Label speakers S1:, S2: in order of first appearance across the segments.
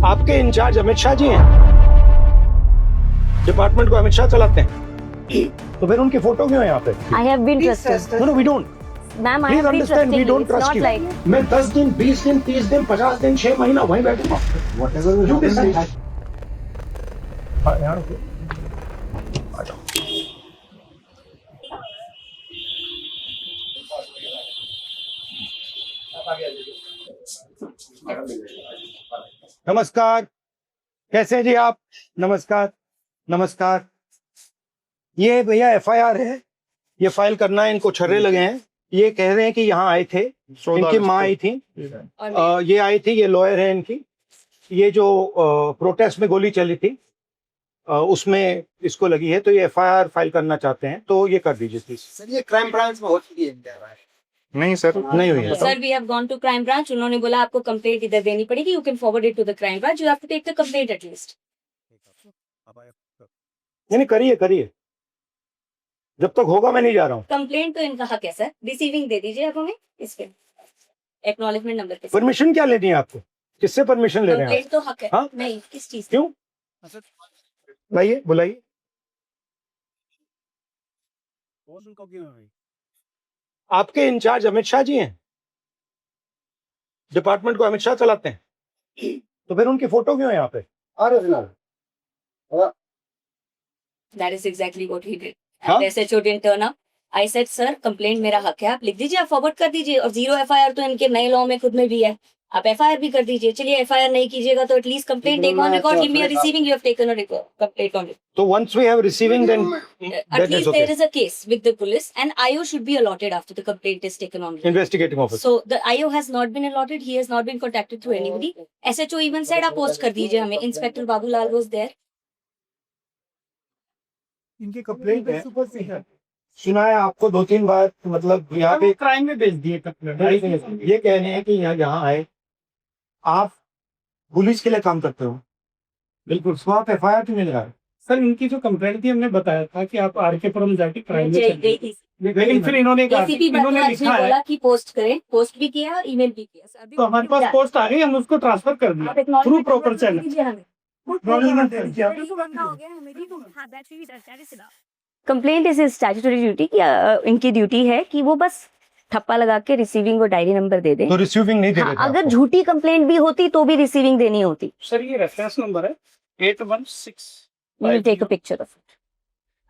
S1: आपके इंचार्ज अमित शाह जी हैं, डिपार्टमेंट को अमित शाह चलाते हैं, तो फिर उनकी फोटो क्यों है यहाँ पे?
S2: I have been trusted.
S1: No we don't,
S2: Ma'am, I
S1: please
S2: have been
S1: understand, we
S2: trusting you.
S1: Don't
S2: It's
S1: trust
S2: not
S1: you.
S2: like
S1: मैं 10 दिन 20 दिन 30 दिन 50 दिन 6 महीना वहीं बैठूंगा, व्हाटएवर यू डिसाइड। यहाँ रुको, आ जाओ। नमस्कार, कैसे हैं जी आप? नमस्कार, नमस्कार। ये भैया एफआईआर है, ये फाइल करना है, इनको छर्रे लगे हैं। ये कह रहे हैं कि यहाँ आए थे, इनकी माँ आई थी, ये आई थी, ये लॉयर है इनकी। ये जो प्रोटेस्ट में गोली चली थी उसमें इसको लगी है, तो ये एफआईआर फाइल करना चाहते हैं, तो ये कर दीजिए प्लीज।
S3: सर ये क्राइम ब्रांच में हो चुकी है।
S1: नहीं सर, नहीं हुई है।
S2: Sir, we have gone to crime branch. उन्होंने बोला आपको कंप्लेंट इधर देनी पड़ेगी. You can forward it to the crime branch. You have to take the complaint at least.
S1: नहीं करिए करिए, जब तक होगा मैं नहीं जा रहा हूँ।
S2: कंप्लेंट तो इनका हक है सर. रिसीविंग दे दीजिए आप हमें इस पे एक्नॉलेजमेंट नंबर पे.
S1: परमिशन क्या लेनी है आपको? किससे परमिशन ले रहे हैं
S2: कंप्लेंट तो हक है.
S1: हाँ?
S2: नहीं, किस चीज?
S1: क्यों? बुलाइए बुलाइए। आपके इंचार्ज अमित शाह जी हैं, डिपार्टमेंट को अमित शाह चलाते हैं, तो फिर उनकी फोटो क्यों है यहाँ पे?
S2: That is exactly what he did.
S1: हाँ?
S2: And the SHO didn't turn up. I said sir, complaint मेरा हक है, आप लिख दीजिए, आप फॉरवर्ड कर दीजिए. और 0 एफआईआर तो इनके नए लॉ में खुद में भी है. आप एफआईआर भी कर दीजिए. चलिए एफआईआर नहीं कीजिएगा तो at least complaint take on record. Give me a receiving, you have taken a complaint on.
S1: तो once we have receiving then
S2: At least there is a case with the police and IO should be allotted after the complaint is taken on.
S1: Investigating officer.
S2: So the IO has not been allotted. He has not been contacted through anybody. SHO even said आप post कर दीजिए हमें. Inspector Babulal was there.
S1: इनकी complaint है, सुना है आपको 2-3 बार, मतलब यहाँ पे
S3: क्राइम में भेज दिए कंप्लेंट।
S1: ये कह रहे हैं कि यहाँ आए, आप पुलिस के लिए काम करते हो, बिल्कुल, सो आप एफआईआर क्यों नहीं लगा?
S3: सर इनकी जो कंप्लेंट थी हमने बताया था कि आप आरके पुरम जाके क्राइम में चल
S2: गई थी.
S3: लेकिन फिर इन्होंने
S2: ACP
S3: इन्होंने
S2: बदलाव
S3: लिखा है
S2: बोला कि पोस्ट करें. पोस्ट भी किया और ईमेल भी किया. सर, अभी
S3: तो हमारे पास पोस्ट आ गई, हम उसको ट्रांसफर कर
S2: आप
S3: दिया
S2: acknowledgement
S3: through proper
S2: number
S3: channel.
S2: दीजिए हमें. कंप्लेंट इज स्टैट्यूटरी ड्यूटी कि इनकी ड्यूटी है कि वो बस ठप्पा लगा के रिसीविंग और डायरी नंबर दे दे.
S1: तो रिसीविंग नहीं दे
S2: हाँ,
S1: रहे थे
S2: अगर
S1: आपको?
S2: झूठी कंप्लेंट भी होती तो भी रिसीविंग देनी होती.
S3: सर ये रेफरेंस नंबर है 816।
S2: You will take a picture of it.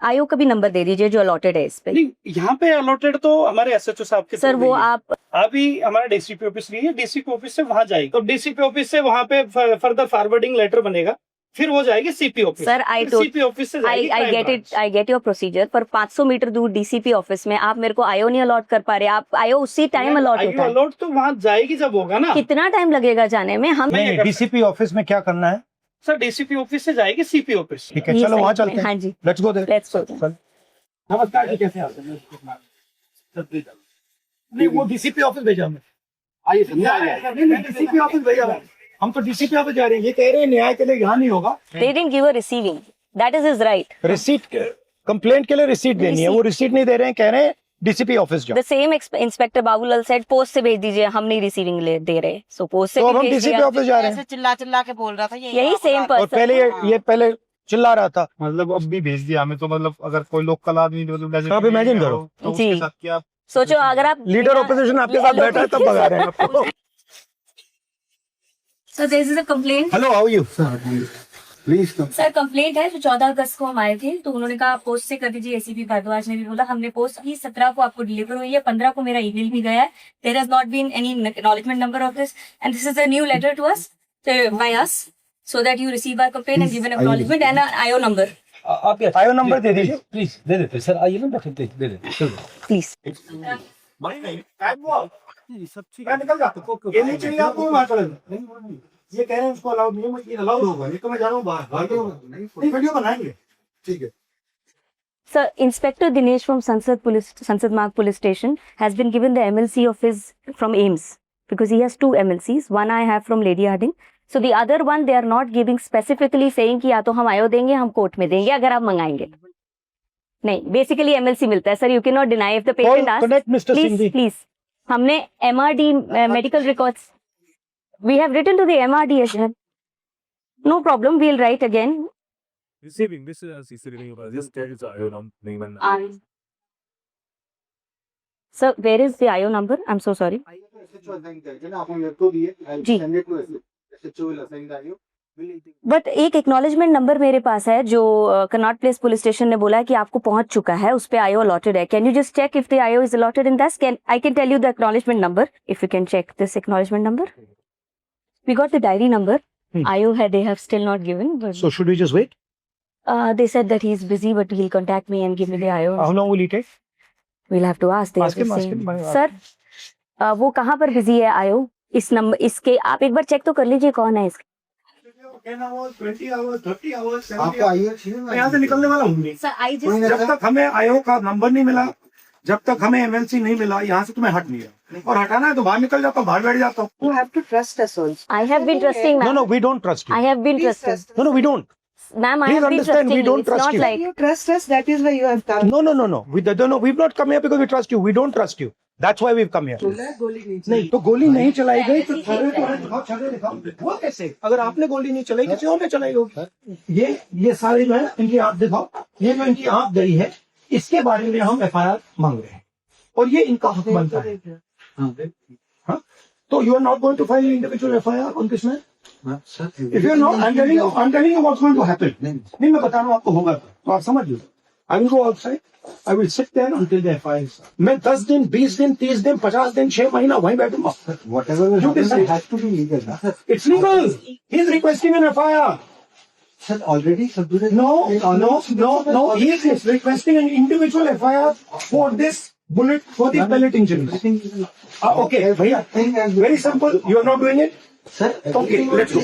S2: IO का भी नंबर दे दीजिए जो अलॉटेड है इस पे.
S3: नहीं, यहाँ पे अलॉटेड तो हमारे एसएचओ साहब के
S2: सर वो आप
S3: अभी हमारा डीसीपी ऑफिस नहीं है, डीसीपी ऑफिस से वहां जाएगी, तो डीसीपी ऑफिस से वहां पे फर्दर फॉरवर्डिंग लेटर बनेगा, फिर वो जाएगी CP office.
S2: Sir
S3: CP office से जाएगी
S2: आई गेट योर प्रोसीजर. पर 500 मीटर दूर डीसीपी ऑफिस में आप मेरे को आयो नहीं अलॉट कर पा रहे. आप आयो उसी टाइम अलॉट होता है.
S3: अलॉट तो वहां जाएगी जब होगा ना.
S2: कितना टाइम लगेगा जाने में? हम
S1: नहीं, डीसीपी ऑफिस में क्या करना है?
S3: सर डीसीपी ऑफिस से जाएगी सीपी ऑफिस.
S1: ठीक है, चलो वहाँ चलते हैं.
S2: हाँ जी,
S1: let's go there.
S2: Let's go.
S1: नमस्कार जी, कैसे हैं आप? नहीं, वो डीसीपी ऑफिस भेजा हमें। आइए डीसीपी ऑफिस भेजा हमें। हम तो डीसीपी ऑफिस जा रहे हैं, ये कह रहे हैं न्याय के लिए यहाँ नहीं होगा।
S2: They didn't give a receiving. That is his right.
S1: Receipt, complaint के लिए रिसीट देनी है, वो रिसीट नहीं दे रहे हैं, कह रहे हैं डीसीपी ऑफिस जाओ।
S2: The same Inspector Babulal said post से भेज दीजिए, हम नहीं रिसीविंग दे रहे. सो पोस्ट से
S1: तो
S2: भी
S1: अब हम
S2: भेज
S1: डीसीपी
S2: दिया.
S1: ऑफिस जा रहे हैं।
S4: चिल्ला चिल्ला के बोल रहा था
S2: यही सेम
S1: और
S2: पर्सन.
S1: पहले ये पहले चिल्ला रहा था।
S5: मतलब अब भी भेज दिया हमें, तो मतलब अगर कोई लोकल आदमी मतलब जैसे
S1: आप imagine करो।
S5: तो
S2: जी.
S5: उसके साथ क्या
S2: सोचो अगर आप
S1: लीडर ऑपोजिशन आपके साथ बैठा है तब भगा रहे हैं आपको।
S2: So this is a complaint.
S1: Hello, how are you?
S5: Please
S2: sir complaint है जो 14 अगस्त को हम आए थे, तो उन्होंने कहा पोस्ट से कर दीजिए. एसीपी भारद्वाज ने भी बोला हमने पोस्ट की, 17 को आपको डिलीवर हुई है, 15 को मेरा ईमेल भी गया है. There has not been any acknowledgement number of this and this is a new letter to us by us so that you receive our complaint and give an acknowledgement and IO number.
S1: आप IO number दे दीजिए
S6: please, दे देते sir. आइए ना, बैठे दे देते.
S2: Please.
S1: सब ठीक है, निकल जाते। ये नहीं चाहिए आपको, वहाँ चले जाओ। ये कह रहे हैं उसको अलाउड नहीं है, ये अलाउड होगा, ये तो मैं जा रहा हूँ बाहर नहीं, वीडियो बनाएंगे। ठीक है
S2: Sir, Inspector Dinesh from Sansad Marg Police Station has been given the MLC of his from AIMS because he has 2 MLCs. One I have from Lady Harding. So the other one they are not giving specifically saying कि या तो हम आयो देंगे, हम court में देंगे अगर आप मंगाएंगे. नहीं, बेसिकली MLC मिलता है sir. You can not deny if the patient asks. Please please. हमने MRD medical records we have written to the MRD as well. No problem. We'll write again.
S4: Receiving this is CCTV. Just tell it's IO name and
S2: Sir, where is the IO number? I'm so sorry. जी. But एक acknowledgement number मेरे पास है जो Connaught place police station ने बोला है कि आपको पहुंच चुका है, उस पे आईओ अलॉटेड है. Can you just check if the IO is allotted in that? Can I can tell you the acknowledgement number if you can check this acknowledgement number. We got the diary number. IO है, they have still not given, but
S1: So should we just wait?
S2: they said that he is busy but he'll contact me and give me the IO.
S1: How long will it take?
S2: We'll have to ask. They
S1: Ask
S2: are
S1: him,
S2: the
S1: ask
S2: same.
S1: him, मैं-
S2: sir वो कहाँ पर busy है IO? इस number इसके आप एक बार check तो कर लीजिए कौन है इसका.
S1: 10 hours, 20 hours, 30 hours, 70
S7: आपको
S1: hours.
S7: आइए चाहिए
S1: मैं यहाँ से निकलने वाला हूँ नहीं.
S2: सर आई
S7: कोई नहीं
S1: जब तक हमें आयोग का नंबर नहीं मिला, जब तक हमें एमएलसी नहीं मिला, यहाँ से तुम्हें हट नहीं है. और हटाना है तो बाहर निकल जाता हूँ, बाहर बैठ जाता हूँ.
S8: You have to trust us also.
S2: I have been trusting,
S1: No,
S2: ma'am.
S1: no, we don't trust you.
S2: I have been
S8: Please
S2: trusting.
S8: trust us.
S1: No, no, we don't.
S2: Ma'am, I
S1: Please
S2: have been
S1: understand,
S2: trusting
S1: we
S2: you.
S1: don't
S2: It's
S1: trust
S2: not
S1: you.
S2: like
S8: You trust us, that is why you have come.
S1: No, no, no, no. We've not come here because we trust you. We don't trust you. That's why we've come here.
S8: गोली नहीं
S1: नहीं तो गोली नहीं चलाई गई तो छर्रे तो दिखाओ, छर्रे दिखाओ. वो कैसे? अगर आपने गोली नहीं चलाई, किसी और ने चलाई होगी. ये सारी जो है इनकी आंख दिखाओ. ये जो इनकी आंख गई है, इसके बारे में हम एफआईआर मांग रहे हैं और ये इनका हक बनता है. हाँ? तो you are not going to file individual FIR on this man. If you're not, I'm telling you what's going to happen. नहीं मैं बता रहा हूँ आपको होगा तो आप समझ लो. I will go outside. I will sit there until the FIR is. मैं 10 दिन, 20 दिन, 30 दिन, 50 दिन, 6 महीना वहीं बैठूंगा.
S7: Whatever will
S1: You
S7: happen,
S1: decide.
S7: it has to be legal. Na?
S1: It's legal. He's requesting an FIR.
S7: Sir, already subdued.
S1: No. He is requesting an individual FIR for this bullet, for the pellet injury. Okay, भैया. Very simple. You are not doing it.
S7: Sir,
S1: Okay, let's go.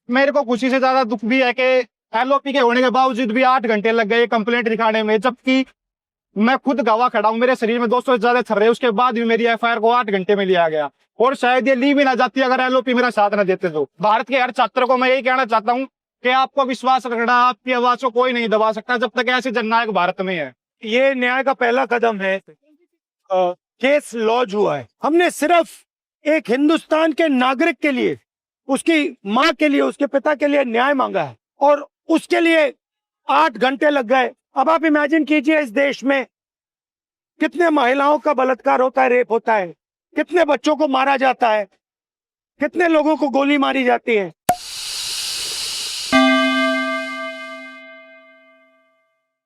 S5: मेरे को खुशी से ज्यादा दुख भी है कि एलओपी के होने के बावजूद भी 8 घंटे लग गए कंप्लेंट दिखाने में, जबकि मैं खुद गवाह खड़ा हूँ. मेरे शरीर में 200 से ज्यादा छर्रे, उसके बाद भी मेरी एफआईआर को 8 घंटे में लिया गया और शायद ये ली भी ना जाती अगर एलओपी मेरा साथ न देते. तो भारत के हर छात्र को मैं यही कहना चाहता हूँ कि आपको विश्वास रखना, आपकी आवाज को कोई नहीं दबा सकता जब तक ऐसे जननायक भारत में है.
S1: ये न्याय का पहला कदम है. केस लॉन्च हुआ है. हमने सिर्फ एक हिंदुस्तान के नागरिक के लिए, उसकी माँ के लिए, उसके पिता के लिए न्याय मांगा है और उसके लिए 8 घंटे लग गए. अब आप इमेजिन कीजिए इस देश में कितने महिलाओं का बलात्कार होता है, रेप होता है, कितने बच्चों को मारा जाता है, कितने लोगों को गोली मारी जाती है.